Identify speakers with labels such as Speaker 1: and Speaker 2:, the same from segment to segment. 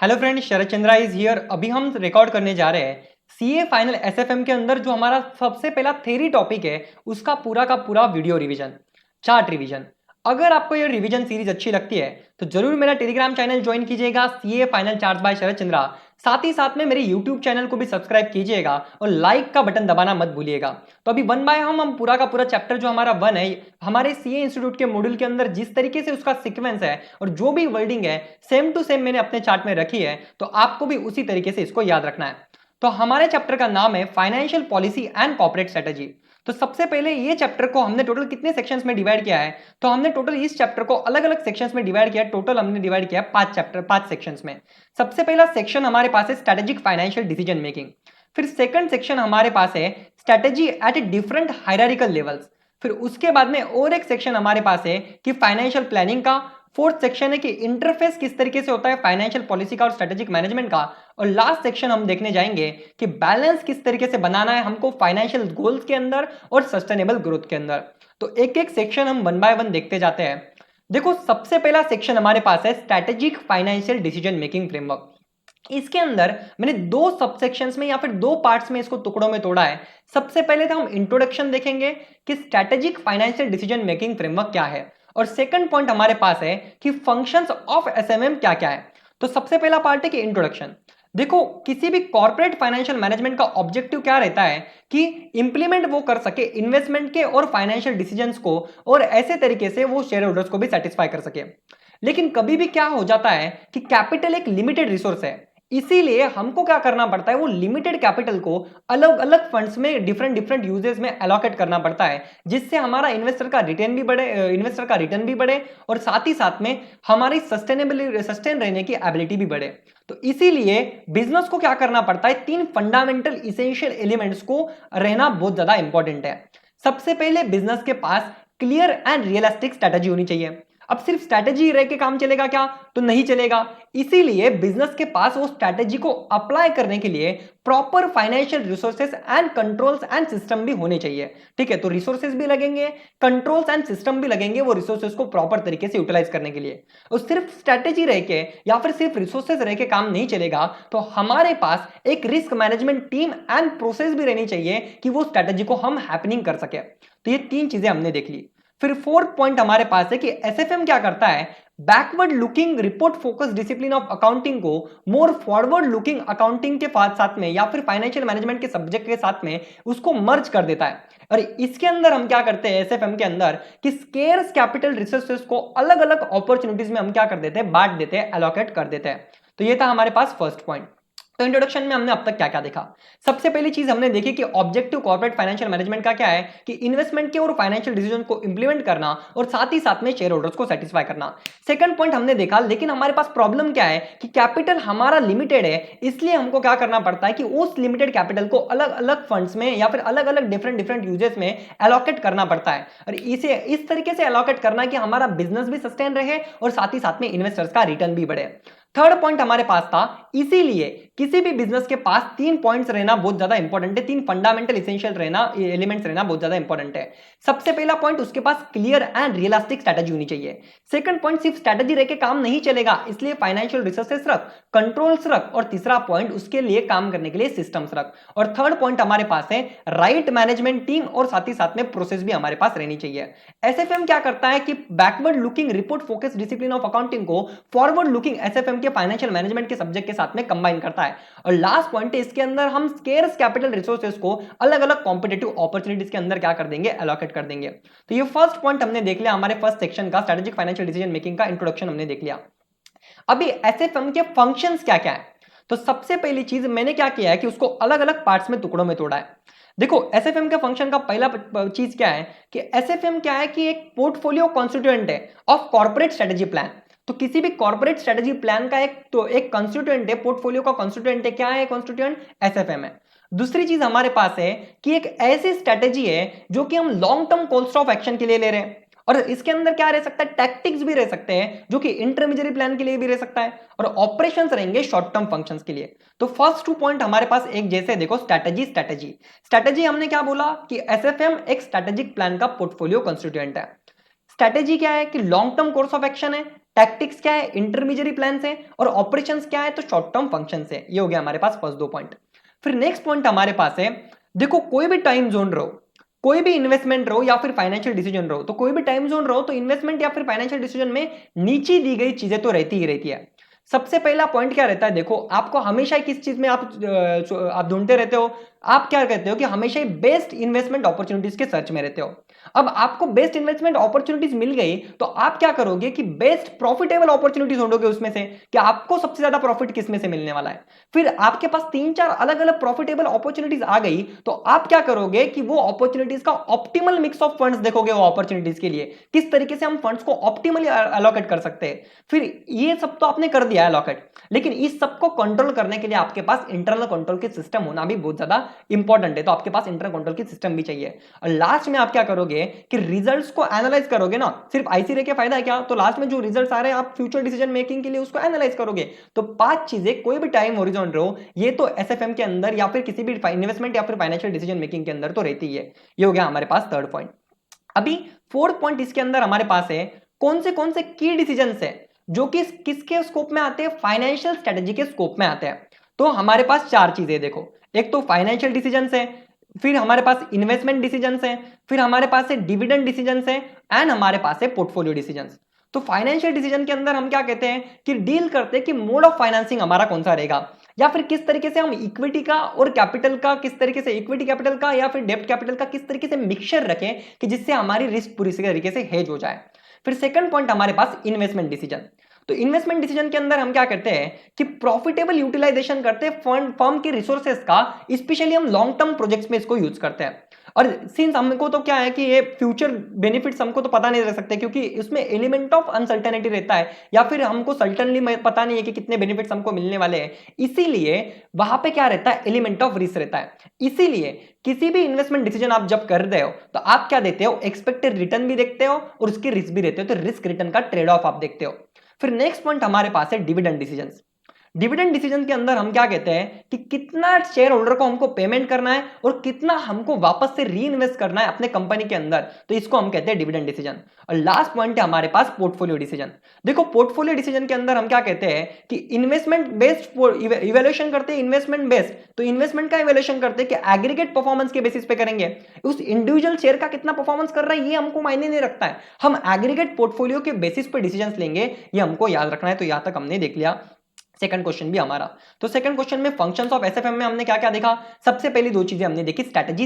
Speaker 1: Hello friend, Sharad Chandra is here. अभी हम record करने जा रहे हैं सीए फाइनल एसएफएम के अंदर जो हमारा सबसे पहला थ्योरी टॉपिक है उसका पूरा का पूरा वीडियो रिवीजन, चार्ट रिवीजन। अगर आपको ये रिवीजन सीरीज अच्छी लगती है तो जरूर मेरा टेलीग्राम चैनल ज्वाइन कीजिएगा, सीए फाइनल चार्ट बाय शरद चंद्रा। साथ ही साथ में मेरे यूट्यूब चैनल को भी सब्सक्राइब कीजिएगा और लाइक का बटन दबाना मत भूलिएगा। तो अभी वन बाय हम पूरा का पूरा चैप्टर जो हमारा वन है, हमारे सीए इंस्टीट्यूट के मॉड्यूल के अंदर जिस तरीके से उसका सीक्वेंस है और जो भी वर्डिंग है सेम टू सेम मैंने अपने चार्ट में रखी है, तो आपको भी उसी तरीके से इसको याद रखना है। तो हमारे चैप्टर का नाम है financial policy and corporate strategy. तो सबसे पहले ये चैप्टर को हमने टोटल कितने सेक्शंस में डिवाइड किया है, तो हमने टोटल इस चैप्टर को अलग अलग सेक्शंस में डिवाइड किया है। टोटल हमने डिवाइड किया है 5 सेक्शंस में। सबसे पहला सेक्शन हमारे पास है स्ट्रेटेजिक फाइनेंशियल डिसीजन मेकिंग। फिर सेकंड सेक्शन हमारे पास है strategy at different hierarchical levels. फिर उसके बाद में और एक सेक्शन हमारे पास है कि फाइनेंशियल प्लानिंग का। फोर्थ सेक्शन है कि इंटरफेस किस तरीके से होता है फाइनेंशियल पॉलिसी का और स्ट्रेटेजिक मैनेजमेंट का। और लास्ट सेक्शन हम देखने जाएंगे कि बैलेंस किस तरीके से बनाना है हमको फाइनेंशियल गोल्स के अंदर और सस्टेनेबल ग्रोथ के अंदर। तो एक एक सेक्शन हम वन बाय वन देखते जाते हैं। देखो, सबसे पहला सेक्शन हमारे पास है strategic financial decision making framework. इसके अंदर मैंने दो सबसेक्शंस में या फिर दो पार्ट्स में इसको टुकड़ों में तोड़ा है। सबसे पहले तो हम इंट्रोडक्शन देखेंगे कि strategic financial decision making framework क्या है, और सेकंड पॉइंट हमारे पास है कि फंक्शंस ऑफ एसएमएम क्या क्या है। तो सबसे पहला पार्ट है कि इंट्रोडक्शन। देखो, किसी भी कॉर्पोरेट फाइनेंशियल मैनेजमेंट का ऑब्जेक्टिव क्या रहता है कि इंप्लीमेंट वो कर सके इन्वेस्टमेंट के और फाइनेंशियल डिसीजंस को, और ऐसे तरीके से वो शेयर होल्डर्स को भी सेटिस्फाई कर सके। लेकिन कभी भी क्या हो जाता है कि कैपिटल एक लिमिटेड रिसोर्स है, इसीलिए हमको क्या करना पड़ता है, वो लिमिटेड कैपिटल को अलग अलग फंड्स में डिफरेंट डिफरेंट यूजेस में एलोकेट करना पड़ता है, जिससे हमारा इन्वेस्टर का रिटर्न भी बढ़े और साथ ही साथ में हमारी सस्टेन रहने की एबिलिटी भी बढ़े। तो इसीलिए बिजनेस को क्या करना पड़ता है, तीन फंडामेंटल इसेंशियल एलिमेंट्स को रहना बहुत ज्यादा इंपॉर्टेंट है। सबसे पहले बिजनेस के पास क्लियर एंड रियलिस्टिक स्ट्रेटेजी होनी चाहिए। अब सिर्फ स्ट्रेटेजी रह के काम चलेगा क्या, तो नहीं चलेगा। इसीलिए बिजनेस के पास वो स्ट्रेटेजी को अप्लाई करने के लिए proper financial resources and controls and system भी होने चाहिए। ठीक है, तो रिसोर्सेस भी लगेंगे, कंट्रोल्स एंड सिस्टम भी लगेंगे वो रिसोर्सेस को प्रॉपर तरीके से यूटिलाइज करने के लिए। और सिर्फ स्ट्रेटेजी रह के या फिर सिर्फ रिसोर्सेस रह के काम नहीं चलेगा, तो हमारे पास एक risk management team and process भी रहनी चाहिए कि वो स्ट्रेटेजी को हम हैपनिंग कर सके। तो ये तीन चीजें हमने देख ली। फिर फोर्थ पॉइंट हमारे पास है कि एसएफएम क्या करता है, backward looking report focus discipline of accounting को मोर फॉरवर्ड लुकिंग अकाउंटिंग के साथ में या फिर फाइनेंशियल मैनेजमेंट के सब्जेक्ट के साथ में उसको मर्ज कर देता है। और इसके अंदर हम क्या करते हैं एसएफएम के अंदर कि स्केर्स कैपिटल रिसोर्सेस को अलग अलग अपॉर्चुनिटीज में हम क्या कर देते हैं, बांट देते हैं, एलोकेट कर देते हैं। तो ये था हमारे पास फर्स्ट पॉइंट। तो इंट्रोडक्शन में हमने अब तक क्या क्या देखा। सबसे पहली चीज हमने देखी कि ऑब्जेक्टिव कॉर्पोरेट फाइनेंशियल मैनेजमेंट का क्या है कि इन्वेस्टमेंट के और फाइनेंशियल डिसीजन को इंप्लीमेंट करना और साथ ही साथ में शेयर होल्डर्स को सेटिस्फाई करना। सेकंड पॉइंट हमने देखा, लेकिन हमारे पास प्रॉब्लम क्या है कि कैपिटल हमारा लिमिटेड है, इसलिए हमको क्या करना पड़ता है कि उस लिमिटेड कैपिटल को अलग अलग फंड्स में या फिर अलग अलग डिफरेंट डिफरेंट यूजेस में एलोकेट करना पड़ता है। और इसे इस तरीके से एलोकेट करना कि हमारा बिजनेस भी सस्टेन रहे और साथ ही साथ में इन्वेस्टर्स का रिटर्न भी बढ़े। थर्ड पॉइंट हमारे पास था, इसीलिए किसी भी बिजनेस के पास तीन पॉइंट्स रहना बहुत ज्यादा इंपॉर्टेंट है, तीन फंडामेंटल एसेंशियल रहना एलिमेंट्स रहना बहुत ज्यादा इंपॉर्टेंट है। सबसे पहला पॉइंट, उसके पास क्लियर एंड रियलिस्टिक स्ट्रेटेजी होनी चाहिए। सेकंड पॉइंट, सिर्फ स्ट्रेटेजी रह के काम नहीं चलेगा, इसलिए फाइनेंशियल रिसोर्सेस रख, कंट्रोल्स रख, और तीसरा पॉइंट, उसके लिए काम करने के लिए सिस्टम्स रख। और थर्ड पॉइंट हमारे पास है राइट मैनेजमेंट टीम और साथ ही साथ में प्रोसेस भी हमारे पास रहनी चाहिए। एसएफएम क्या करता है कि backward looking report focus discipline of accounting को फॉरवर्ड लुकिंग एसएफएम के फाइनेंशियल मैनेजमेंट के सब्जेक्ट के साथ में कंबाइन करता है। और लास्ट पॉइंट है, इसके अंदर हम स्केर्स कैपिटल रिसोर्सेज को अलग अलग कॉम्पिटिटिव अपॉर्चुनिटीज के अंदर क्या कर देंगे, एलोकेट कर देंगे। तो ये फर्स्ट पॉइंट हमने देख लिया, हमारे फर्स्ट सेक्शन का स्ट्रेटेजिक फाइनेंशियल डिसीजन मेकिंग का इंट्रोडक्शन हमने देख लिया। अभी एसएफएम के फंक्शंस क्या क्या है, तो सबसे पहली चीज मैंने क्या किया है कि उसको अलग अलग पार्ट्स में टुकड़ों में तोड़ा है। देखो, एसएफएम का फंक्शन का पहला चीज क्या है कि एसएफएम क्या है कि एक पोर्टफोलियो कॉन्स्टिट्यूएंट है ऑफ कॉर्पोरेट स्ट्रेटेजी प्लान। तो किसी भी कॉर्पोरेट स्ट्रेटेजी प्लान का एक कॉन्स्टिट्यूएंट है, पोर्टफोलियो का कॉन्स्टिट्यूएंट है, क्या है कॉन्स्टिट्यूएंट, एसएफएम है। दूसरी चीज हमारे पास है कि एक ऐसी स्ट्रेटेजी है जो कि हम long term cost of action के लिए ले रहे हैं, और इसके अंदर क्या रह सकता है, टैक्टिक्स भी रह सकते हैं जो कि इंटरमीडिएरी प्लान के लिए भी रह सकता है, और ऑपरेशंस रहेंगे शॉर्ट टर्म फंक्शंस के लिए। तो फर्स्ट टू पॉइंट हमारे पास एक जैसे देखो, स्ट्रेटेजी स्ट्रेटेजी स्ट्रेटेजी हमने क्या बोला कि एसएफएम एक स्ट्रेटेजिक प्लान का पोर्टफोलियो कंस्टिट्यूएंट है। स्ट्रेटेजी क्या है कि long term course of action है, टैक्टिक्स क्या है, इंटरमीडियरी प्लान है, और ऑपरेशंस क्या है, तो शॉर्ट टर्म फंक्शन है। ये हो गया हमारे पास फर्स्ट 2 पॉइंट। फिर नेक्स्ट पॉइंट हमारे पास है, देखो कोई भी टाइम जोन रहो, कोई भी इन्वेस्टमेंट रहो या फिर फाइनेंशियल डिसीजन रहो, तो कोई भी टाइम जोन रहो तो इन्वेस्टमेंट या फिर फाइनेंशियल डिसीजन में नीचे दी गई चीजें तो रहती ही रहती है। सबसे पहला पॉइंट क्या रहता है, देखो आपको हमेशा किस चीज में आप ढूंढते रहते हो, आप क्या कहते हो कि हमेशा ही बेस्ट इन्वेस्टमेंट अपॉर्चुनिटीज के सर्च में रहते हो। अब आपको बेस्ट इन्वेस्टमेंट अपॉर्चुनिटीज मिल गई तो आप क्या करोगे कि बेस्ट प्रॉफिटेबल अपॉर्चुनिटीज ढूंढोगे उसमें से कि आपको सबसे ज्यादा प्रॉफिट किसमें से मिलने वाला है। फिर आपके पास 3-4 अलग अलग प्रॉफिटेबल अपॉर्चुनिटीज आ गई तो आप क्या करोगे कि वो अपॉर्चुनिटीज का ऑप्टिमल मिक्स ऑफ फंड्स देखोगे वो अपॉर्चुनिटीज के लिए, किस तरीके से हम फंड्स को ऑप्टिमली अलॉकेट कर सकते हैं। फिर ये सब तो आपने कर दिया है अलॉकेट, लेकिन इस सबको कंट्रोल करने के लिए आपके पास इंटरनल कंट्रोल के सिस्टम होना भी बहुत ज्यादा इंपॉर्टेंट है। तो आपके पास इंटरनल कंट्रोल की सिस्टम भी चाहिए। और लास्ट में आप क्या करोगे कि रिजल्ट्स को एनालाइज करोगे ना, सिर्फ आईसी रह के फायदा है क्या, तो लास्ट में जो रिजल्ट्स आ रहे हैं आप फ्यूचर डिसीजन मेकिंग के लिए उसको एनालाइज करोगे। तो 5 चीजें कोई भी टाइम होरिजॉन रहो, ये तो एसएफएम के अंदर या फिर किसी भी इन्वेस्टमेंट या फिर फाइनेंशियल डिसीजन मेकिंग के अंदर तो रहती है। ये हो गया हमारे पास थर्ड पॉइंट। अभी फोर्थ पॉइंट इसके अंदर हमारे पास है कौन से की डिसीजंस है जो कि किसके स्कोप में आते हैं, फाइनेंशियल स्ट्रेटेजी के स्कोप में आते हैं। तो हमारे पास 4 चीजें देखो, एक तो फाइनेंशियल डिसीजंस है, फिर हमारे पास इन्वेस्टमेंट डिसीजंस है, फिर हमारे पास है डिविडेंड डिसीजंस है, एंड हमारे पास है पोर्टफोलियो डिसीजंस। तो फाइनेंशियल डिसीजन के अंदर हम क्या कहते हैं कि डील करते हैं कि मोड ऑफ फाइनेंसिंग हमारा कौन सा रहेगा, या फिर किस तरीके से हम इक्विटी का और कैपिटल का, किस तरीके से इक्विटी कैपिटल का या फिर डेब्ट कैपिटल का किस तरीके से मिक्सचर रखें कि जिससे हमारी रिस्क पूरी तरीके से हेज हो जाए। फिर सेकंड पॉइंट हमारे पास इन्वेस्टमेंट डिसीजन। तो इन्वेस्टमेंट डिसीजन के अंदर हम क्या करते हैं कि प्रॉफिटेबल यूटिलाइजेशन करते हैं फर्म के रिसोर्सेज का, स्पेशली हम लॉन्ग टर्म प्रोजेक्ट्स में इसको यूज करते हैं। और सिंस हमको तो क्या है कि ये फ्यूचर बेनिफिट्स हमको तो पता नहीं रह सकते क्योंकि इसमें एलिमेंट ऑफ अनसर्टेनिटी रहता है, या फिर हमको सर्टनली पता नहीं है कि कितने बेनिफिट्स हमको मिलने वाले हैं, इसीलिए वहां पे क्या रहता है, एलिमेंट ऑफ रिस्क रहता है। इसीलिए किसी भी इन्वेस्टमेंट डिसीजन आप जब कर रहे हो तो आप क्या देते हो, एक्सपेक्टेड रिटर्न भी देखते हो और उसकी रिस्क भी देते हो, तो रिस्क रिटर्न का ट्रेड ऑफ आप देखते हो। फिर नेक्स्ट पॉइंट हमारे पास है डिविडेंड डिसीजंस। डिविडेंड डिसीजन के अंदर हम क्या कहते हैं कि कितना शेयर होल्डर को हमको पेमेंट करना है और कितना हमको वापस से री इन्वेस्ट करना है अपने कंपनी के अंदर, तो इसको हम कहते हैं डिविडेंड डिसीजन। और लास्ट पॉइंट है हमारे पास पोर्टफोलियो डिसीजन। देखो पोर्टफोलियो डिसीजन के अंदर हम क्या कहते हैं कि इन्वेस्टमेंट बेस्ड इवेल्युएशन करते हैं, इन्वेस्टमेंट बेस्ड, तो इन्वेस्टमेंट का इवेल्युएशन करते हैं कि एग्रीगेट परफॉर्मेंस के बेसिस पे करेंगे, उस इंडिविजुअल शेयर का कितना परफॉर्मेंस कर रहा है ये हमको मायने नहीं रखता है, हम एग्रीगेट पोर्टफोलियो के बेसिस पे डिसीजंस लेंगे, ये हमको याद रखना है। तो यहां तक हमने देख लिया सेकंड क्वेश्चन भी हमारा। तो सेकंड क्वेश्चन में फंक्शंस ऑफ एसएफएम में हमने क्या क्या देखा, सबसे पहली 2 चीजें हमने देखी, स्ट्रेटजी।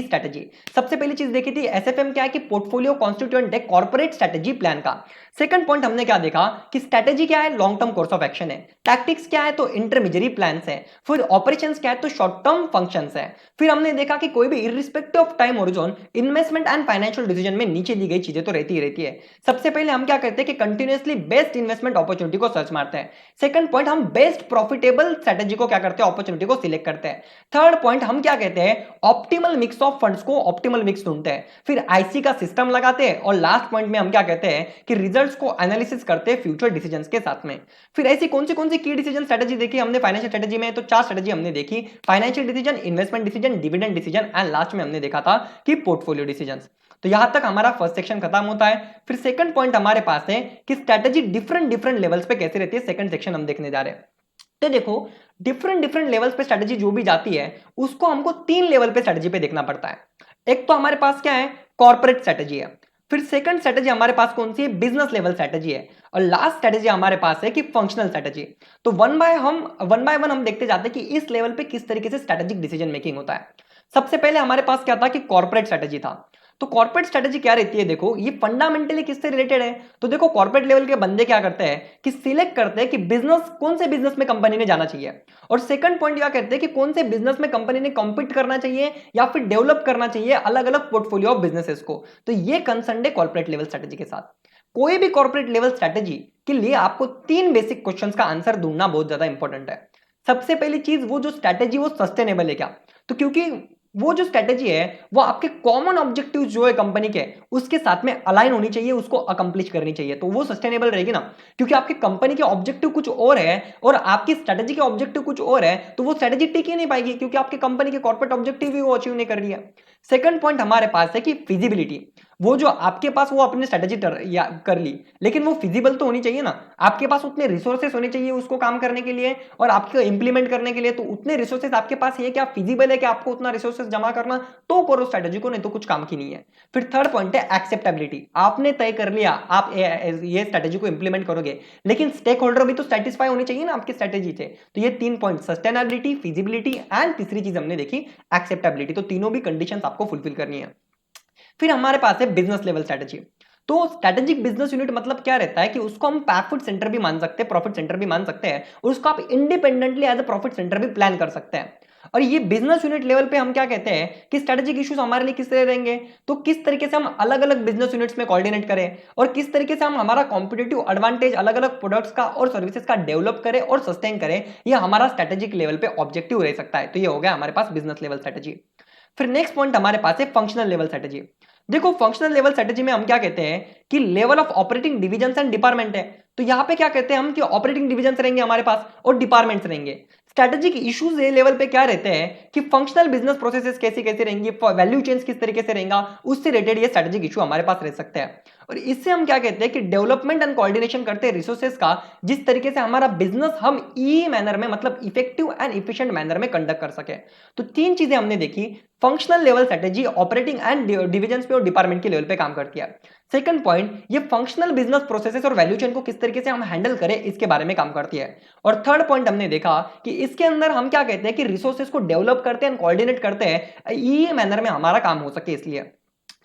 Speaker 1: सबसे पहली चीज देखी थी एसएफएम क्या है कि पोर्टफोलियो कॉन्स्टिट्यूएंट है कॉर्पोरेट स्ट्रेटजी प्लान का। सेकंड पॉइंट हमने क्या देखा कि स्ट्रेटजी क्या है, long term course of action है, टैक्टिक्स क्या है, तो इंटरमीडियरी प्लान्स है, फिर ऑपरेशंस क्या है, तो शॉर्ट टर्म फंक्शंस है। फिर हमने देखा कि कोई भी irrespective of time horizon investment and financial decision में नीचे दी गई चीजें तो रहती ही रहती है। सबसे पहले हम क्या करते हैं कि कंटिन्यूअसली बेस्ट इन्वेस्टमेंट अपॉर्चुनिटी को सर्च मारते हैं। सेकंड पॉइंट हम बेस्ट प्रॉफिटेबल स्ट्रेटजी को क्या करते हैं, अपॉर्चुनिटी को सिलेक्ट करते हैं। थर्ड पॉइंट हम क्या कहते हैं, ऑप्टिमल मिक्स ऑफ फंड्स को ऑप्टिमल मिक्स ढूंढते हैं। फिर आईसी का सिस्टम लगाते हैं और लास्ट पॉइंट में हम क्या कहते हैं कि रिजल्ट्स को एनालिसिस करते हैं फ्यूचर डिसीजंस के साथ में। फिर ऐसी कौन सी की डिसीजन स्ट्रेटजी देखी हमने फाइनेंशियल स्ट्रेटजी में, तो 4 स्ट्रेटजी हमने देखी, financial decision, investment decision, dividend decision and last में हमने देखा था कि पोर्टफोलियो डिसीजंस। तो यहां तक हमारा फर्स्ट सेक्शन खत्म होता है। फिर सेकंड पॉइंट हमारे पास है कि स्ट्रेटजी डिफरेंट लेवल्स पे कैसे रहती है, सेकंड सेक्शन हम देखने जा रहे हैं। तो देखो डिफरेंट लेवल्स पे स्ट्रेटजी जो भी जाती है उसको हमको 3 लेवल पे स्ट्रेटजी पे देखना पड़ता है। एक तो हमारे पास क्या है, कॉर्पोरेट स्ट्रेटजी है, फिर सेकंड स्ट्रेटजी हमारे पास कौन सी है, बिजनेस लेवल स्ट्रेटजी है, और लास्ट स्ट्रेटजी हमारे पास है कि फंक्शनल स्ट्रेटजी। तो वन बाय वन हम देखते जाते हैं कि इस लेवल पे किस तरीके से स्ट्रेटेजिक डिसीजन मेकिंग होता है। सबसे पहले हमारे पास क्या था कि कॉर्पोरेट स्ट्रेटजी था। तो कॉर्पोरेट स्ट्रेटजी क्या रहती है, देखो ये फंडामेंटली किससे रिलेटेड है, तो देखो कॉर्पोरेट लेवल के बंदे क्या करते हैं कि सिलेक्ट करते हैं कि बिजनेस कौन से बिजनेस में कंपनी ने जाना चाहिए, और सेकंड पॉइंट क्या कहते हैं कि कौन से बिजनेस में कंपनी ने कॉम्पीट करना चाहिए या फिर डेवलप करना चाहिए अलग अलग पोर्टफोलियो ऑफ बिजनेसेस को। तो ये कंसर्न है कॉर्पोरेट लेवल स्ट्रेटजी के साथ। कोई भी कॉर्पोरेट लेवल स्ट्रेटजी के लिए आपको 3 बेसिक क्वेश्चंस का आंसर ढूंढना बहुत ज्यादा इंपॉर्टेंट है। सबसे पहली चीज, वो जो स्ट्रेटजी वो सस्टेनेबल है क्या, तो क्योंकि वो जो स्ट्रेटजी है वो आपके कॉमन ऑब्जेक्टिव जो है कंपनी के उसके साथ में अलाइन होनी चाहिए, उसको अकम्प्लिश करनी चाहिए, तो वो सस्टेनेबल रहेगी ना। क्योंकि आपकी कंपनी के ऑब्जेक्टिव कुछ और है और आपकी स्ट्रेटजी के ऑब्जेक्टिव कुछ और है, तो वो स्ट्रेटजी टिक ही नहीं पाएगी क्योंकि आपकी कंपनी के कॉर्पोरेट ऑब्जेक्टिव भी वो अचीव नहीं कर रही है। सेकंड पॉइंट हमारे पास है कि फिजिबिलिटी, वो जो आपके पास वो अपने स्ट्रेटेजी कर ली, लेकिन वो फिजिबल तो होनी चाहिए ना। आपके पास उतने रिसोर्सेस होने चाहिए उसको काम करने के लिए और आपको इंप्लीमेंट करने के लिए। तो उतने रिसोर्सेस आपके पास है, क्या फिजिबल है कि आपको उतना रिसोर्सेस जमा करना, तो करो स्ट्रेटेजी को, नहीं तो कुछ काम की नहीं है। फिर थर्ड पॉइंट है एक्सेप्टेबिलिटी। आपने तय कर लिया आप ये स्ट्रेटेजी को इंप्लीमेंट करोगे, लेकिन स्टेक होल्डर भी तो सेटिस्फाई होने चाहिए ना आपकी स्ट्रेटेजी से। तो ये 3 पॉइंट, सस्टेनेबिलिटी, फिजिबिलिटी एंड तीसरी चीज हमने देखी एक्सेप्टेबिलिटी। तो तीनों भी कंडीशंस आपको फुलफिल करनी है। फिर हमारे पास है बिजनेस लेवल स्ट्रेटेजी। तो स्ट्रेटेजिक बिजनेस यूनिट मतलब क्या रहता है कि उसको हम प्रॉफिट सेंटर भी मान सकते हैं, प्रॉफिट सेंटर भी मान सकते हैं, और उसको आप independently as a profit center भी प्लान कर सकते हैं। और ये बिजनेस यूनिट लेवल पे हम क्या कहते हैं कि स्ट्रेटेजिक इश्यूज हमारे लिए किस तरह रहेंगे, तो किस तरीके से हम अलग अलग बिजनेस यूनिट्स में कोऑर्डिनेट करें और किस तरीके से हम हमारा कॉम्पिटिटिव एडवांटेज अलग अलग प्रोडक्ट्स का और सर्विसेज का डेवलप करें और सस्टेन करें, ये हमारा स्ट्रेटेजिक लेवल पे ऑब्जेक्टिव रह सकता है। तो ये हो गया हमारे पास बिजनेस लेवल स्ट्रेटेजी। फिर नेक्स्ट पॉइंट हमारे पास है फंक्शनल लेवल स्ट्रेटेजी। देखो फंक्शनल लेवल स्ट्रेटेजी में हम क्या कहते हैं कि level of operating divisions and department है। तो यहां पे क्या कहते हैं हम कि ऑपरेटिंग डिविजन्स रहेंगे हमारे पास और डिपार्टमेंट्स रहेंगे। स्ट्रेटेजिक इश्यूज ये लेवल पे क्या रहते हैं कि फंक्शनल बिजनेस प्रोसेसेस कैसी कैसी रहेंगी, वैल्यू चेंज किस तरीके से रहेगा, उससे रिलेटेड ये स्ट्रेटेजिक इशू हमारे पास रह सकते हैं। और इससे हम क्या कहते हैं कि डेवलपमेंट एंड कोऑर्डिनेशन करते हैं रिसोर्सेज का, जिस तरीके से हमारा बिजनेस हम ई मैनर में, मतलब इफेक्टिव एंड इफिशिएंट मैनर में कंडक्ट कर सके। तो 3 चीजें हमने देखी, functional level strategy operating and divisions पे और डिपार्टमेंट के लेवल पे काम करती है। सेकंड पॉइंट, ये फंक्शनल बिजनेस प्रोसेसेस और वैल्यू चेन को किस तरीके से हम हैंडल करें इसके बारे में काम करती है। और थर्ड पॉइंट हमने देखा कि इसके अंदर हम क्या कहते हैं कि रिसोर्सेज को डेवलप करते हैं, कोऑर्डिनेट करते हैं, ये मैनर में हमारा काम हो सके इसलिए।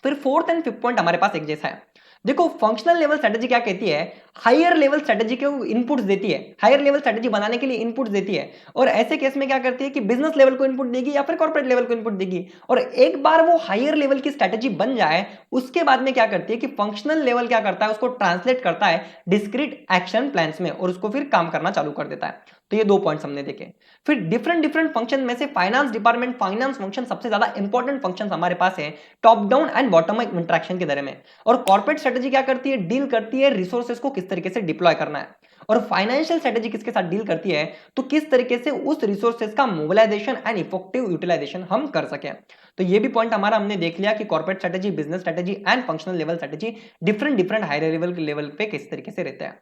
Speaker 1: फिर फोर्थ एंड फिफ्थ पॉइंट हमारे पास एक जैसा है। देखो फंक्शनल लेवल स्ट्रेटेजी क्या कहती है, हायर लेवल स्ट्रेटेजी को इनपुट्स देती है, हायर लेवल स्ट्रेटेजी बनाने के लिए इनपुट्स देती है। और ऐसे केस में क्या करती है कि बिजनेस लेवल को इनपुट देगी या फिर कॉर्पोरेट लेवल को इनपुट देगी। और एक बार वो हायर लेवल की स्ट्रेटेजी बन जाए, उसके बाद में क्या करती है कि फंक्शनल लेवल क्या करता है, उसको ट्रांसलेट करता है डिस्क्रीट एक्शन प्लान्स में और उसको फिर काम करना चालू कर देता है। तो ये 2 पॉइंट्स हमने देखे। फिर डिफरेंट फंक्शन में से फाइनेंस डिपार्टमेंट, फाइनेंस फंक्शन सबसे ज्यादा इंपॉर्टेंट फंक्शन हमारे पास है top down and bottom up interaction के बारे में। और कॉर्पोरेट स्ट्रेटेजी क्या करती है, डील करती है रिसोर्सेज को किस तरीके से डिप्लॉय करना है। और फाइनेंशियल स्ट्रेटेजी किसके साथ डील करती है, तो किस तरीके से उस रिसोर्सेज का मोबिलाइजेशन एंड इफेक्टिव यूटिलाइजेशन हम कर सके। तो ये भी पॉइंट हमारा हमने देख लिया कि corporate strategy, business strategy and functional level strategy different higher level पे किस तरीके से रहते हैं।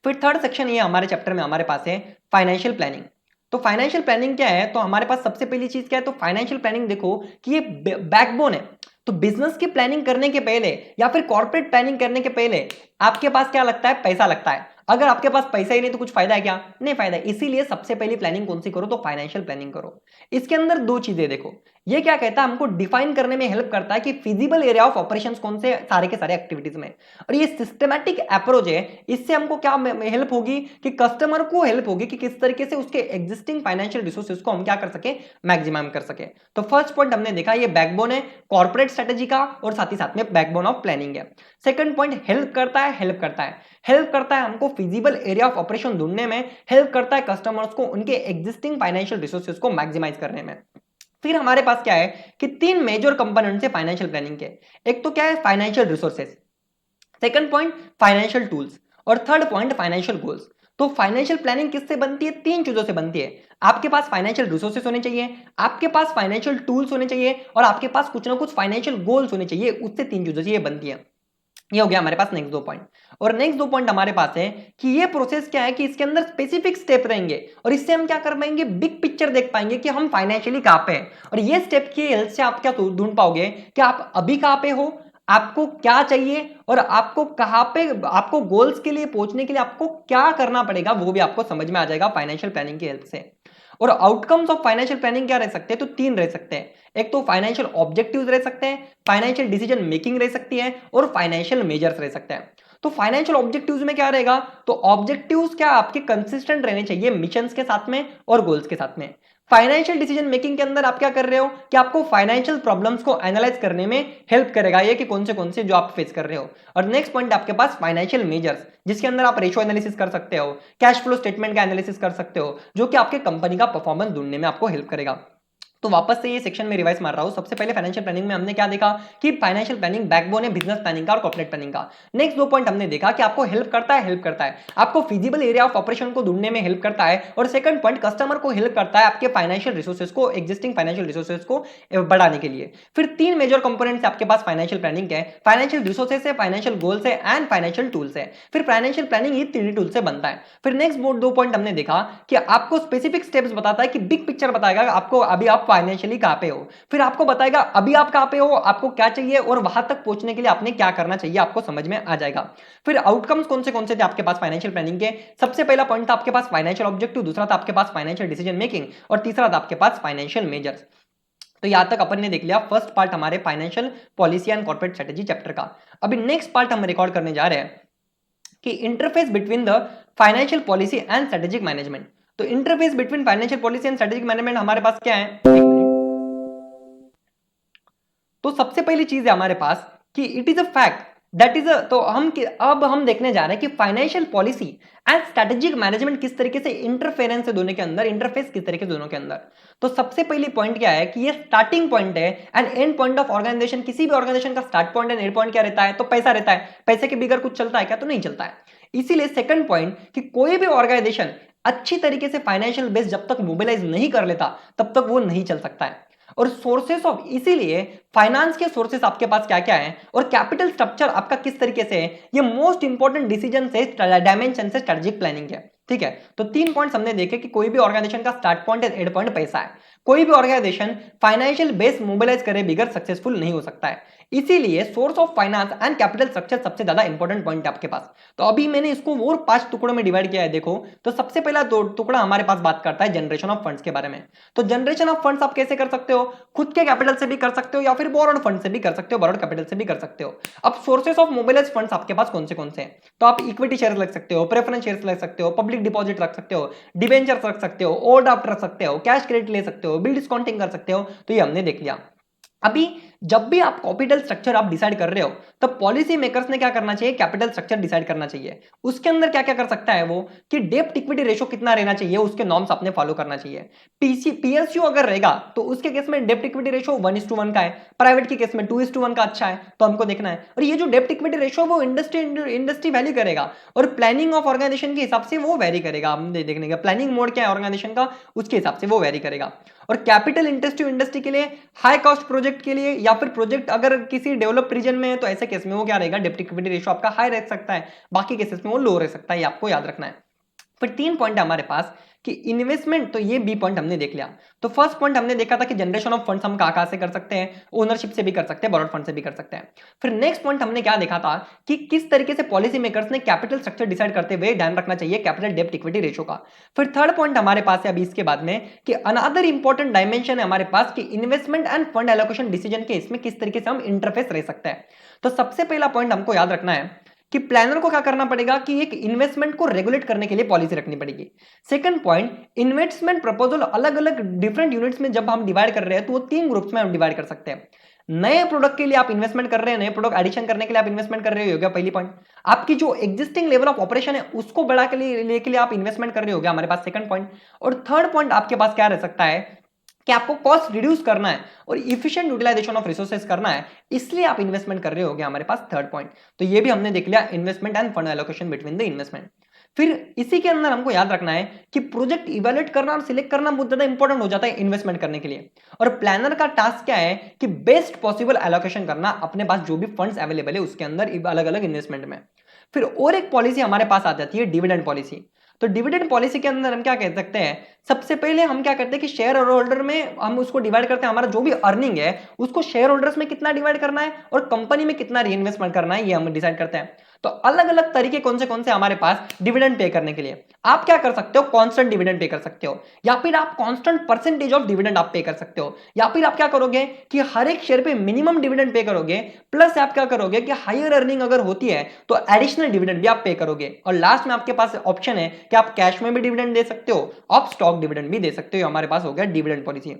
Speaker 1: फिर थर्ड सेक्शन ये हमारे चैप्टर में हमारे पास है फाइनेंशियल प्लानिंग। तो फाइनेंशियल प्लानिंग क्या है, तो हमारे पास सबसे पहली चीज क्या है, तो फाइनेंशियल प्लानिंग देखो कि ये बैकबोन है। तो बिजनेस की प्लानिंग करने के पहले या फिर कॉर्पोरेट प्लानिंग करने के पहले आपके पास क्या लगता है, पैसा लगता है। अगर आपके पास पैसा ही नहीं तो कुछ फायदा है क्या, नहीं फायदा है। इसीलिए सबसे पहली प्लानिंग कौन सी करो, तो फाइनेंशियल प्लानिंग करो। इसके अंदर 2 चीजें देखो, ये क्या कहता है, हमको डिफाइन करने में हेल्प करता है कि फिजिबल एरिया ऑफ ऑपरेशंस कौन से सारे के सारे एक्टिविटीज में। और ये सिस्टमैटिक अप्रोच है, इससे हमको क्या हेल्प होगी कि कस्टमर को हेल्प होगी कि किस तरीके से उसके एग्जिस्टिंग फाइनेंशियल रिसोर्सेज को हम क्या कर सके, मैक्सिमम कर सके। तो फर्स्ट पॉइंट हमने देखा ये बैकबोन है कॉर्पोरेट स्ट्रेटेजी का और साथ ही साथ में बैकबोन ऑफ प्लानिंग है। सेकंड पॉइंट हेल्प करता है हमको फिजिबल एरिया ऑफ ऑपरेशन ढूंढने में, हेल्प करता है कस्टमर्स को उनके एग्जिस्टिंग फाइनेंशियल रिसोर्सेज को मैक्सिमाइज करने में। फिर हमारे पास क्या है कि 3 मेजर कंपोनेंट्स है फाइनेंशियल प्लानिंग के। एक तो क्या है financial resources, second point financial tools और थर्ड पॉइंट फाइनेंशियल गोल्स। तो फाइनेंशियल प्लानिंग किससे बनती है, 3 चीजों से बनती है। आपके पास फाइनेंशियल रिसोर्सेज होने चाहिए, आपके पास फाइनेंशियल टूल्स होने चाहिए और आपके पास कुछ ना कुछ फाइनेंशियल गोल्स होने चाहिए। उससे 3 चीजों से ये बनती है। ये हो गया हमारे पास नेक्स्ट 2 पॉइंट। और नेक्स्ट 2 पॉइंट हमारे पास है कि ये प्रोसेस क्या है कि इसके अंदर स्पेसिफिक स्टेप रहेंगे और इससे हम क्या कर पाएंगे, बिग पिक्चर देख पाएंगे कि हम फाइनेंशियली कहां पे हैं। और ये स्टेप की हेल्प से आप क्या ढूंढ पाओगे कि आप अभी कहां पे हो, आपको क्या चाहिए और आपको कहां पे, आपको गोल्स के लिए पहुंचने के लिए आपको क्या करना पड़ेगा, वो भी आपको समझ में आ जाएगा फाइनेंशियल प्लानिंग की हेल्प से। और आउटकम्स ऑफ फाइनेंशियल प्लानिंग क्या रह सकते हैं, तो 3 रह सकते हैं। एक तो फाइनेंशियल ऑब्जेक्टिव्स रह सकते हैं, फाइनेंशियल डिसीजन मेकिंग रह सकती है और फाइनेंशियल मेजर्स रह सकते हैं। तो फाइनेंशियल ऑब्जेक्टिव्स में क्या रहेगा, तो ऑब्जेक्टिव्स क्या आपके कंसिस्टेंट रहने चाहिए मिशंस के साथ में और गोल्स के साथ में। फाइनेंशियल डिसीजन मेकिंग के अंदर आप क्या कर रहे हो कि आपको फाइनेंशियल प्रॉब्लम्स को एनालाइज करने में हेल्प करेगा ये कि कौन से जो आप फेस कर रहे हो। और नेक्स्ट पॉइंट आपके पास फाइनेंशियल मेजर्स, जिसके अंदर आप रेशियो एनालिसिस कर सकते हो, कैश फ्लो स्टेटमेंट का एनालिसिस कर सकते हो, जो कि आपके कंपनी का परफॉर्मेंस ढूंढने में आपको हेल्प करेगा। तो वापस से ये सेक्शन में रिवाइज मार रहा हूं। सबसे पहले फाइनेंशियल प्लानिंग में हमने क्या देखा कि फाइनेंशियल प्लानिंग बैकबोन है बिजनेस प्लानिंग का और कॉर्पोरेट प्लानिंग का। नेक्स्ट 2 पॉइंट हमने देखा कि आपको हेल्प करता है आपको फिजिबल एरिया ऑफ ऑपरेशन को ढूंढने में हेल्प करता है, और सेकंड पॉइंट कस्टमर को हेल्प करता है आपके फाइनेंशियल रिसोर्सेज को, एग्जिस्टिंग फाइनेंशियल रिसोर्सेज को बढ़ाने के लिए। फिर 3 मेजर कंपोनेंट्स आपके पास फाइनेंशियल प्लानिंग के, फाइनेंशियल रिसोर्सेज है, फाइनेंशियल गोल्स है एंड फाइनेंशियल टूल्स है। फिर फाइनेंशियल प्लानिंग ये 3 टूल से बनता है। फिर नेक्स्ट 2 पॉइंट हमने देखा कि आपको स्पेसिफिक स्टेप्स बताता है कि बिग पिक्चर बताएगा आपको अभी आप फाइनेंशियली कहां पे हो, फिर आपको बताएगा अभी आप कहां पे हो, आपको क्या चाहिए और वहां तक पहुंचने के लिए आपने क्या करना चाहिए, आपको समझ में आ जाएगा। फिर आउटकम्स कौन से थे आपके पास फाइनेंशियल प्लानिंग के। सबसे पहला पॉइंट था आपके पास फाइनेंशियल ऑब्जेक्टिव, दूसरा था आपके पास फाइनेंशियल डिसीजन मेकिंग और तीसरा था आपके पास फाइनेंशियल मेजर्स। तो यहां तक अपन ने देख लिया फर्स्ट पार्ट हमारे financial policy and corporate strategy chapter का। अभी नेक्स्ट पार्ट हम रिकॉर्ड करने जा रहे हैं कि interface between the financial policy and strategic management. तो interface between financial policy and strategic management हमारे पास क्या है, तो सबसे पहली चीज है हमारे पास कि it is a fact that is तो अब हम देखने जा रहे हैं कि financial policy and strategic management किस तरीके से इंटरफेरेंस है दोनों के अंदर, इंटरफेस किस तरीके से दोनों के अंदर। तो सबसे पहली पॉइंट क्या है कि ये स्टार्टिंग पॉइंट है and end point of organization. किसी भी ऑर्गेनाइजेशन का start point and end point क्या रहता है, तो पैसा रहता है। पैसे के बिगर कुछ चलता है क्या, तो नहीं चलता है। इसीलिए सेकंड पॉइंट कि कोई भी ऑर्गेनाइजेशन अच्छी तरीके से फाइनेंशियल बेस जब तक मोबिलाइज नहीं कर लेता तब तक वो नहीं चल सकता है। और सोर्सेस ऑफ, इसीलिए फाइनेंस के सोर्सेस आपके पास क्या क्या है और कैपिटल स्ट्रक्चर आपका किस तरीके से है, ये मोस्ट इंपॉर्टेंट डिसीजन से डायमेंशन से स्ट्रेटेजिक प्लानिंग है। ठीक है, तो 3 पॉइंट्स हमने देखे कि कोई भी ऑर्गेनाइजेशन का start point and end point पैसा है। कोई भी ऑर्गेनाइजेशन फाइनेंशियल बेस मोबिलाइज करे बिगर सक्सेसफुल नहीं हो सकता है। इसीलिए source of finance and capital structure सबसे ज्यादा इंपॉर्टेंट पॉइंट है आपके पास। तो अभी मैंने इसको और 5 टुकड़ों में डिवाइड किया है। देखो, तो सबसे पहला टुकड़ा हमारे पास बात करता है जनरेशन ऑफ फंड्स के बारे में। तो जनरेशन ऑफ फंड्स आप कैसे कर सकते हो, खुद के कैपिटल से भी कर सकते हो या फिर बोरोड फंड से भी कर सकते हो, बोरोड कैपिटल से भी कर सकते हो। अब सोर्सेस ऑफ मोबिलाइज फंड्स आपके पास कौन से हैं, तो आप इक्विटी शेयर रख सकते हो, प्रेफरेंस शेयर्स रख सकते हो, पब्लिक डिपॉजिट रख सकते हो, डिबेंचर्स रख सकते हो, ओवरड्राफ्ट रख सकते हो, कैश क्रेडिट ले सकते हो, बिल डिस्काउंटिंग कर सकते हो। तो ये हमने देख लिया। अभी जब भी आप कैपिटल स्ट्रक्चर आप डिसाइड कर रहे हो तब पॉलिसी मेकर्स ने क्या करना चाहिए, कैपिटल स्ट्रक्चर डिसाइड करना चाहिए। उसके अंदर क्या क्या कर सकता है वो कि डेब्ट इक्विटी रेशो कितना रहना चाहिए, उसके नॉर्म्स आपने फॉलो करना चाहिए। पीएसयू अगर रहेगा तो उसके केस में डेब्ट इक्विटी रेशो 1:1 का है, प्राइवेट के केस में 2:1 का अच्छा है, तो हमको देखना है। और ये जो डेब्ट इक्विटी रेशो वो इंडस्ट्री वैल्यू करेगा और प्लानिंग ऑफ ऑर्गेनाइजेशन के हिसाब से वो वेरी करेगा। हमने देखने का प्लानिंग मोड क्या है ऑर्गेनाइजेशन का, उसके हिसाब से वो वेरी करेगा। और कैपिटल इंटेंसिव इंडस्ट्री के लिए, हाई कॉस्ट प्रोजेक्ट के लिए या फिर प्रोजेक्ट अगर किसी डेवलप्ड रीजन में है तो ऐसे केस में वो क्या रहेगा, डेब्ट इक्विटी रेशो आपका हाई रह सकता है, बाकी केसेस में वो लो रह सकता है, ये आपको याद रखना है। फिर 3 पॉइंट है हमारे पास कि इन्वेस्टमेंट, तो ये बी पॉइंट हमने देख लिया। तो फर्स्ट पॉइंट हमने देखा था कि जनरेशन ऑफ फंड्स हम कहां से कर सकते हैं, ओनरशिप से भी कर सकते हैं, बोरोड फंड से भी कर सकते हैं। फिर नेक्स्ट पॉइंट हमने क्या देखा था कि किस तरीके से पॉलिसी मेकर्स ने कैपिटल स्ट्रक्चर डिसाइड करते हुए ध्यान रखना चाहिए कैपिटल डेब्ट इक्विटी रेशो का। फिर थर्ड पॉइंट हमारे पास है अभी इसके बाद में कि अनदर इंपॉर्टेंट डायमेंशन है हमारे पास कि investment end fund allocation decision के इसमें किस तरीके से हम इंटरफेस रह सकते हैं। तो सबसे पहला पॉइंट हमको याद रखना है कि प्लानर को क्या करना पड़ेगा कि एक इन्वेस्टमेंट को रेगुलेट करने के लिए पॉलिसी रखनी पड़ेगी। सेकंड पॉइंट, इन्वेस्टमेंट प्रपोजल अलग अलग डिफरेंट यूनिट्स में जब हम डिवाइड कर रहे हैं तो वो 3 ग्रुप्स में हम डिवाइड कर सकते हैं। नए प्रोडक्ट के लिए आप इन्वेस्टमेंट कर रहे हैं, नए प्रोडक्ट एडिशन करने के लिए आप इन्वेस्टमेंट कर रहे हो गया पहली पॉइंट। आपकी जो एग्जिस्टिंग लेवल ऑफ ऑपरेशन है उसको बढ़ा के लिए आप इन्वेस्टमेंट कर रहे हो गया हमारे पास सेकंड पॉइंट। और थर्ड पॉइंट आपके पास क्या रह सकता है कि आपको कॉस्ट रिड्यूस करना है और इफिशिएंट यूटिलाइजेशन ऑफ रिसोर्सेज करना है, इसलिए आप इन्वेस्टमेंट कर रहे होगे हमारे पास थर्ड पॉइंट। तो ये भी हमने देख लिया, investment end fund allocation between the investment. फिर इसी के अंदर हमको याद रखना है कि प्रोजेक्ट इवैल्यूएट करना और सिलेक्ट करना बहुत ज्यादा इंपॉर्टेंट हो जाता है इन्वेस्टमेंट करने के लिए। और प्लानर का टास्क क्या है कि बेस्ट पॉसिबल एलोकेशन करना अपने पास जो भी फंड्स अवेलेबल है उसके अंदर अलग अलग इन्वेस्टमेंट में। फिर और एक पॉलिसी हमारे पास आ जाती है डिविडेंड पॉलिसी। तो डिविडेंड पॉलिसी के अंदर हम क्या कह सकते हैं, सबसे पहले हम क्या करते हैं कि शेयर होल्डर में हम उसको डिवाइड करते हैं, हमारा जो भी अर्निंग है उसको शेयर होल्डर्स में कितना डिवाइड करना है और कंपनी में कितना रीइन्वेस्टमेंट करना है, ये हम डिसाइड करते हैं। तो अलग अलग तरीके कौन से हमारे पास डिविडेंड पे करने के लिए। आप क्या कर सकते हो, कांस्टेंट डिविडेंड पे कर सकते हो, या फिर आप कांस्टेंट परसेंटेज ऑफ डिविडेंड आप पे कर सकते हो, या फिर आप क्या करोगे कि हर एक शेयर पे मिनिमम डिविडेंड पे करोगे, प्लस आप क्या करोगे कि हायर अर्निंग अगर होती है तो एडिशनल डिविडेंड भी आप पे करोगे। और लास्ट में आपके पास ऑप्शन है कि आप कैश में भी डिविडेंड दे सकते हो, आप स्टॉक डिविडेंड भी दे सकते हो। हमारे पास हो गया डिविडेंड पॉलिसी।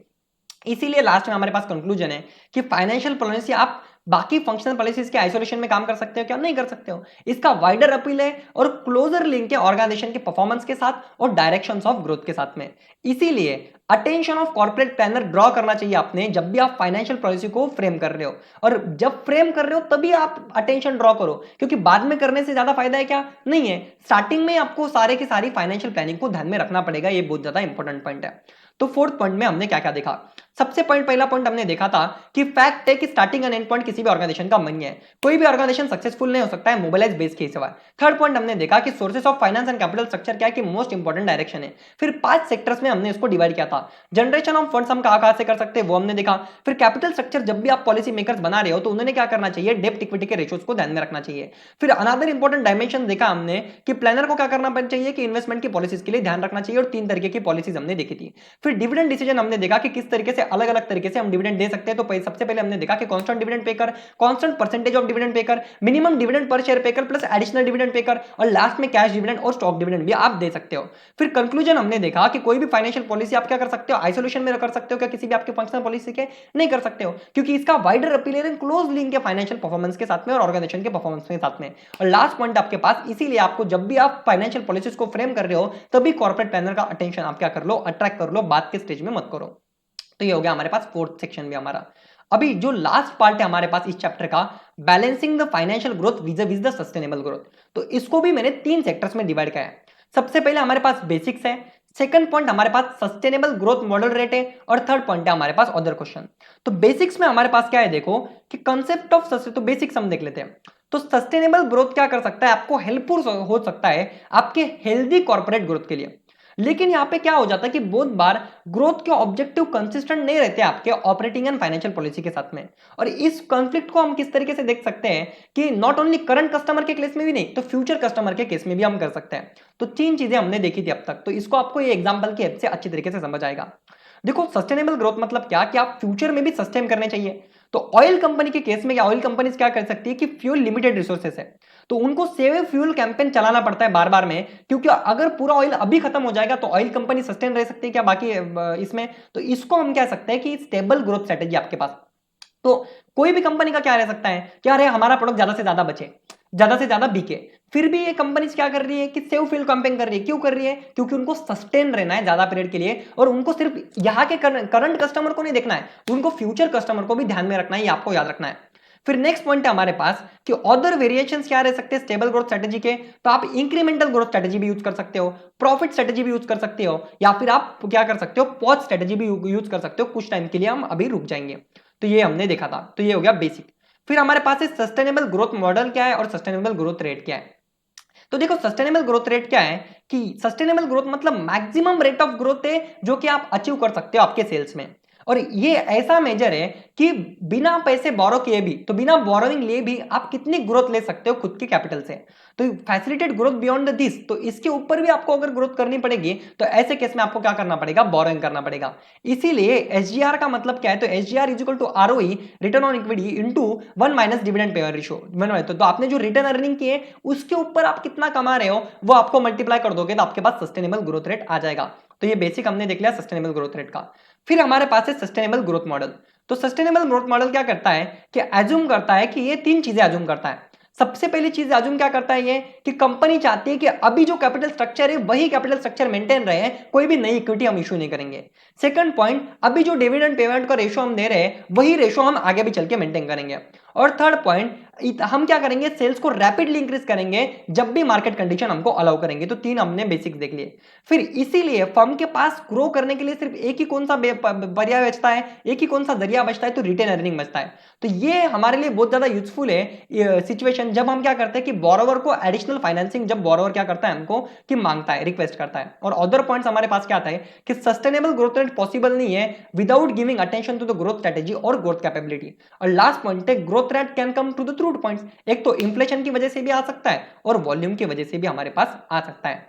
Speaker 1: इसीलिए लास्ट में हमारे पास कंक्लूजन है कि फाइनेंशियल पॉलिसी आप बाकी फंक्शनल पॉलिसीज के आइसोलेशन में काम कर सकते हो क्या? नहीं कर सकते हो। इसका वाइडर अपील है और क्लोजर लिंक है ऑर्गेनाइजेशन के परफॉर्मेंस के साथ और डायरेक्शंस ऑफ ग्रोथ के साथ में। इसीलिए attention of corporate planner draw करना चाहिए आपने जब भी आप फाइनेंशियल पॉलिसी को फ्रेम कर रहे हो, और जब फ्रेम कर रहे हो तभी आप अटेंशन ड्रॉ करो, क्योंकि बाद में करने से ज्यादा फायदा है क्या? नहीं है। स्टार्टिंग में आपको सारे की सारी फाइनेंशियल प्लानिंग को ध्यान में रखना पड़ेगा, ये बहुत ज्यादा इंपॉर्टेंट पॉइंट है। तो फोर्थ पॉइंट में हमने क्या क्या देखा? सबसे पहला पॉइंट हमने देखा था कि फैक्ट है कि स्टार्टिंग एंड एंड पॉइंट किसी भी ऑर्गेनाइजेशन का मनी है। कोई भी ऑर्गेनाइजेशन सक्सेसफुल नहीं हो सकता है मोबाइलाइज बेस के सिवा। थर्ड पॉइंट हमने देखा कि sources of finance and capital structure क्या है कि मोस्ट इंपॉर्टेंट डायरेक्शन है। फिर 5 सेक्टर्स में हमने इसको डिवाइड किया था। जनरेशन ऑफ फंड्स हम कहां से कर सकते हैं वो हमने देखा। फिर कैपिटल स्ट्रक्चर जब भी आप पॉलिसी मेकर्स बना रहे हो तो उन्होंने क्या करना चाहिए? डेब्ट इक्विटी के रेशियोज को ध्यान में रखना चाहिए। फिर अनदर इंपॉर्टेंट डायमेंशन देखा हमने कि प्लानर को क्या करना चाहिए कि इन्वेस्टमेंट की पॉलिसीज के लिए ध्यान रखना चाहिए, और 3 तरीके की पॉलिसीज हमने देखी थी। फिर डिविडेंड डिसीजन हमने देखा कि किस तरीके से अलग अलग तरीके से हम डिविडेंड दे सकते हैं। तो सबसे पहले हमने देखा कि कांस्टेंट डिविडेंड पे कर, constant percentage of dividend pay कर, मिनिमम डिविडेंड पर शेयर पे कर प्लस एडिशनल डिविडेंड पे कर, और लास्ट में कैश डिविडेंड और स्टॉक डिविडेंड भी आप दे सकते हो। फिर कंक्लूजन हमने देखा कि कोई भी फाइनेंशियल पॉलिसी आप क्या कर सकते हो? आइसोलेशन में कर सकते हो क्या किसी भी आपके फंक्शनल पॉलिसी के? नहीं कर सकते हो, क्योंकि इसका वाइडर अपील है क्लोज लिंक है फाइनेंशियल परफॉर्मेंस के साथ में और ऑर्गेनाइजेशन के परफॉर्मेंस के साथ में। और लास्ट पॉइंट आपके पास, इसीलिए आपको जब भी आप फाइनेंशियल पॉलिसीज को फ्रेम कर रहे हो तभी कॉर्पोरेट प्लानर का अटेंशन आप क्या कर लो? अट्रैक्ट कर लो, बात के स्टेज में मत करो। तो ये हो गया हमारे पास फोर्थ सेक्शन भी हमारा। अभी जो लास्ट पार्ट है हमारे पास इस चैप्टर का, balancing the financial growth with the sustainable growth, तो इसको भी मैंने 3 सेक्टर्स में डिवाइड किया है। सबसे पहले हमारे पास बेसिक्स है, सेकंड पॉइंट हमारे पास सस्टेनेबल ग्रोथ मॉडल रेट है, और थर्ड पॉइंट है हमारे पास अदर क्वेश्चन। तो बेसिक्स में हमारे पास क्या है देखो कि कंसेप्ट ऑफ तो बेसिक्स हम देख लेते हैं। तो सस्टेनेबल ग्रोथ क्या कर सकता है? आपको हेल्पफुल हो सकता है आपके हेल्दी कॉर्पोरेट ग्रोथ के लिए। लेकिन यहां पे क्या हो जाता है कि बहुत बार ग्रोथ के ऑब्जेक्टिव कंसिस्टेंट नहीं रहते आपके ऑपरेटिंग एंड फाइनेंशियल पॉलिसी के साथ में। और इस कॉन्फ्लिक्ट को हम किस तरीके से देख सकते हैं कि नॉट ओनली करंट कस्टमर के केस में भी नहीं, तो फ्यूचर कस्टमर के केस में भी हम कर सकते हैं। तो 3 चीजें हमने देखी थी अब तक, तो इसको आपको ये एग्जांपल की हेल्प से अच्छी तरीके से समझ आएगा। देखो सस्टेनेबल ग्रोथ मतलब क्या कि आप फ्यूचर में भी सस्टेन करने चाहिए। तो ऑयल कंपनी के केस में क्या, ऑयल कंपनीज क्या कर सकती है कि फ्यूल लिमिटेड रिसोर्सेस है, तो उनको सेव फ्यूल कैंपेन चलाना पड़ता है बार बार में, क्योंकि अगर पूरा ऑयल अभी खत्म हो जाएगा तो ऑयल कंपनी सस्टेन रह सकती है क्या बाकी इसमें? तो इसको हम कह सकते हैं कि स्टेबल ग्रोथ स्ट्रेटेजी आपके पास। तो कोई भी कंपनी का क्या रह सकता है कि अरे हमारा प्रोडक्ट ज्यादा से ज्यादा बचे, ज्यादा से ज्यादा बिके, फिर भी ये कंपनी क्या कर रही है कि सेव फील कैंपेन कर रही है। क्यों कर रही है? क्योंकि उनको सस्टेन रहना है ज्यादा पीरियड के लिए, और उनको सिर्फ यहाँ के करंट कस्टमर को नहीं देखना है, उनको फ्यूचर कस्टमर को भी ध्यान में रखना है, ये आपको याद रखना है। फिर नेक्स्ट पॉइंट है हमारे पास कि अदर वेरिएशंस क्या रह सकते हैं स्टेबल ग्रोथ स्ट्रेटेजी के। तो आप इंक्रीमेंटल ग्रोथ स्ट्रेटेजी भी यूज कर सकते हो, प्रॉफिट स्ट्रेटेजी भी यूज कर सकते हो, या फिर आप क्या कर सकते हो? पॉज स्ट्रेटेजी भी यूज कर सकते हो कुछ टाइम के लिए, हम अभी रुक जाएंगे। तो ये हमने देखा था, तो ये हो गया बेसिक। फिर हमारे पास सस्टेनेबल ग्रोथ मॉडल क्या है और सस्टेनेबल ग्रोथ रेट क्या है। तो देखो सस्टेनेबल ग्रोथ रेट क्या है कि सस्टेनेबल ग्रोथ मतलब मैक्सिमम रेट ऑफ ग्रोथ है जो कि आप अचीव कर सकते हो आपके सेल्स में, और ये ऐसा मेजर है कि बिना पैसे बोरो किए भी, तो बिना बोरोइंग लिए भी आप कितनी ग्रोथ ले सकते हो खुद के कैपिटल से। तो फैसिलिटेट ग्रोथ बियॉन्ड दिस, तो इसके ऊपर भी आपको अगर ग्रोथ करनी पड़ेगी तो ऐसे केस में आपको क्या करना पड़ेगा? बोरोइंग करना पड़ेगा। इसीलिए एसजीआर का मतलब क्या है? तो SGR is equal to ROE, return on equity, into 1 minus dividend payer ratio. तो आपने जो रिटर्न अर्निंग की है उसके ऊपर आप कितना कमा रहे हो वो आपको मल्टीप्लाई कर दोगे तो आपके पास सस्टेनेबल ग्रोथ रेट आ जाएगा। तो ये बेसिक हमने देख लिया सस्टेनेबल ग्रोथ रेट का। फिर हमारे पास है सस्टेनेबल ग्रोथ मॉडल। तो सस्टेनेबल ग्रोथ मॉडल क्या करता है कि एज्यूम करता है कि ये 3 चीजें एज्यूम करता है। सबसे पहली चीज एज्यूम क्या करता है ये कि कंपनी चाहती है कि अभी जो कैपिटल स्ट्रक्चर है वही कैपिटल स्ट्रक्चर मेंटेन रहे, कोई भी नई इक्विटी हम इशू नहीं करेंगे। सेकंड पॉइंट, अभी जो डिविडेंड पेमेंट का रेशो हम दे रहे हैं वही रेशो हम आगे भी चल के मेंटेन करेंगे। और थर्ड पॉइंट, हम क्या करेंगे? सेल्स को रैपिडली इंक्रीज करेंगे जब भी मार्केट कंडीशन हमको अलाउ करेंगे। तो 3 हमने बेसिक्स देख लिए। फिर इसीलिए फर्म के पास ग्रो करने के लिए सिर्फ एक ही कौन सा पर्याय बचता है, एक ही कौन सा जरिया बचता है? तो रिटेन अर्निंग बचता है। तो ये हमारे लिए बहुत ज्यादा यूजफुल है सिचुएशन जब हम क्या करते हैं कि बोरोवर को एडिशनल फाइनेंसिंग, जब बोरोवर क्या करता है हमको कि मांगता है, रिक्वेस्ट करता है। और अदर पॉइंट्स हमारे पास क्या आता है कि सस्टेनेबल ग्रोथ रेट पॉसिबल नहीं है without giving attention to the growth strategy और ग्रोथ कैपेबिलिटी। और लास्ट पॉइंट है growth rate can come to the through points, एक तो इन्फ्लेशन की वजह से भी आ सकता है और वॉल्यूम की वजह से भी हमारे पास आ सकता है।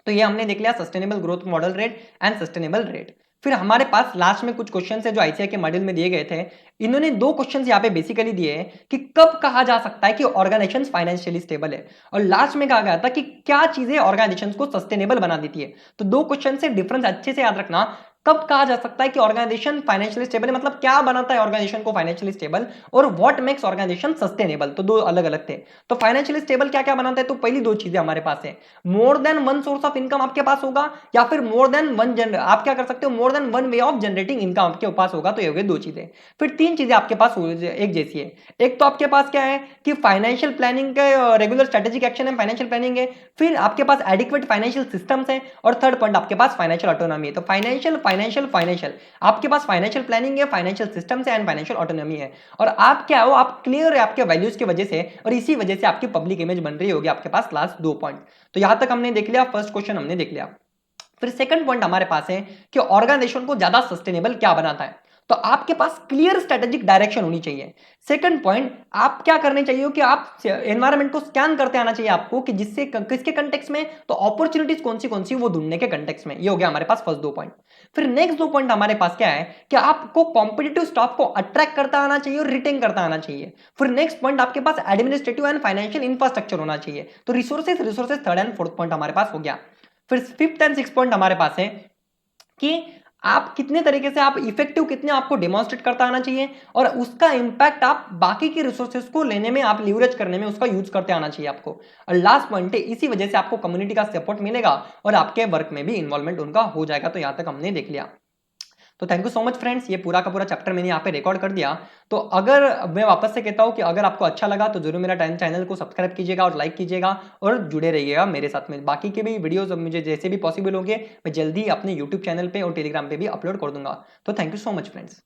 Speaker 1: तो ये हमने देख लिया sustainable growth model rate and sustainable rate. फिर हमारे पास लास्ट में कुछ क्वेश्चन है जो आईसीआई के मॉड्यूल में दिए गए थे। इन्होंने 2 क्वेश्चन यहाँ पे बेसिकली दिए हैं कि कब कहा जा सकता है कि ऑर्गेनाइजेशन फाइनेंशियली स्टेबल है, और लास्ट में कहा गया था कि क्या चीजें ऑर्गेनाइजेशन को सस्टेनेबल बना देती है। तो 2 क्वेश्चन से डिफरेंस अच्छे से याद रखना। कब कहा जा सकता है कि ऑर्गेनाइजेशन फाइनेंशियली स्टेबल है, मतलब क्या बनाता है ऑर्गेनाइजेशन को फाइनेंशियली स्टेबल, और व्हाट मेक्स ऑर्गेनाइजेशन सस्टेनेबल। तो दो अलग अलग थे। तो फाइनेंशियली स्टेबल क्या क्या बनाता है, तो पहली दो चीजें हमारे पास है, more than one source of income आपके पास होगा, या फिर मोर देन वन आप क्या कर सकते हो, more than one way of generating income आपके पास होगा। तो ये हो गई दो चीजें। फिर तीन चीजें आपके पास एक जैसी है। एक तो आपके पास क्या है कि फाइनेंशियल प्लानिंग का रेगुलर स्ट्रेटेजिक एक्शन है, फाइनेंशियल प्लानिंग है। फिर आपके पास एडिक्वेट फाइनेंशियल सिस्टम्स है, और थर्ड पॉइंट आपके पास फाइनेंशियल ऑटोनॉमी है। तो फाइनेंशियल फाइनेंशियल फाइनेंशियल आपके पास फाइनेंशियल प्लानिंग है, फाइनेंशियल सिस्टम्स है, एंड फाइनेंशियल ऑटोनॉमी है। और आप क्या हो, आप क्लियर है आपके वैल्यूज की वजह से, और इसी वजह से आपकी पब्लिक इमेज बन रही होगी आपके पास। लास्ट दो पॉइंट तो यहां तक हमने देख लिया, फर्स्ट क्वेश्चन हमने देख लिया। फिर सेकंड पॉइंट हमारे पास है कि ऑर्गेनाइजेशन को ज्यादा सस्टेनेबल क्या बनाता है। तो आपके पास क्लियर स्ट्रेटेजिक डायरेक्शन होनी चाहिए। सेकंड पॉइंट, आप क्या करने चाहिए कि आप एनवायरनमेंट को स्कैन करते आना चाहिए आपको, कि जिससे किसके कंटेक्स्ट में, तो अपॉर्चुनिटीज कौन सी वो ढूंढने के कंटेक्स्ट में। ये हो गया हमारे पास फर्स्ट दो पॉइंट। फिर नेक्स्ट दो पॉइंट हमारे पास क्या है कि आपको कॉम्पिटिटिव स्टाफ को अट्रैक्ट करता आना चाहिए और रिटेन करता आना चाहिए। फिर नेक्स्ट पॉइंट, आपके पास एडमिनिस्ट्रेटिव एंड फाइनेंशियल इंफ्रास्ट्रक्चर होना चाहिए। तो resources third and fourth point हमारे पास हो गया। फिर फिफ्थ एंड सिक्स पॉइंट हमारे पास है कि आप कितने तरीके से आप इफेक्टिव कितने आपको डेमोन्स्ट्रेट करता आना चाहिए, और उसका इंपैक्ट आप बाकी के रिसोर्सेज को लेने में, आप लीवरेज करने में उसका यूज करते आना चाहिए आपको। और लास्ट पॉइंट है, इसी वजह से आपको कम्युनिटी का सपोर्ट मिलेगा और आपके वर्क में भी इन्वॉल्वमेंट उनका हो जाएगा। तो यहां तक हमने देख लिया। तो thank you so much friends, ये पूरा का पूरा चैप्टर मैंने यहाँ पे रिकॉर्ड कर दिया। तो अगर मैं वापस से कहता हूँ कि अगर आपको अच्छा लगा तो जरूर मेरा चैनल को सब्सक्राइब कीजिएगा और लाइक कीजिएगा, और जुड़े रहिएगा मेरे साथ में। बाकी के भी वीडियोस मुझे जैसे भी पॉसिबल होंगे मैं जल्दी अपने यूट्यूब चैनल पे और टेलीग्राम पे भी अपलोड कर दूंगा। तो thank you so much friends.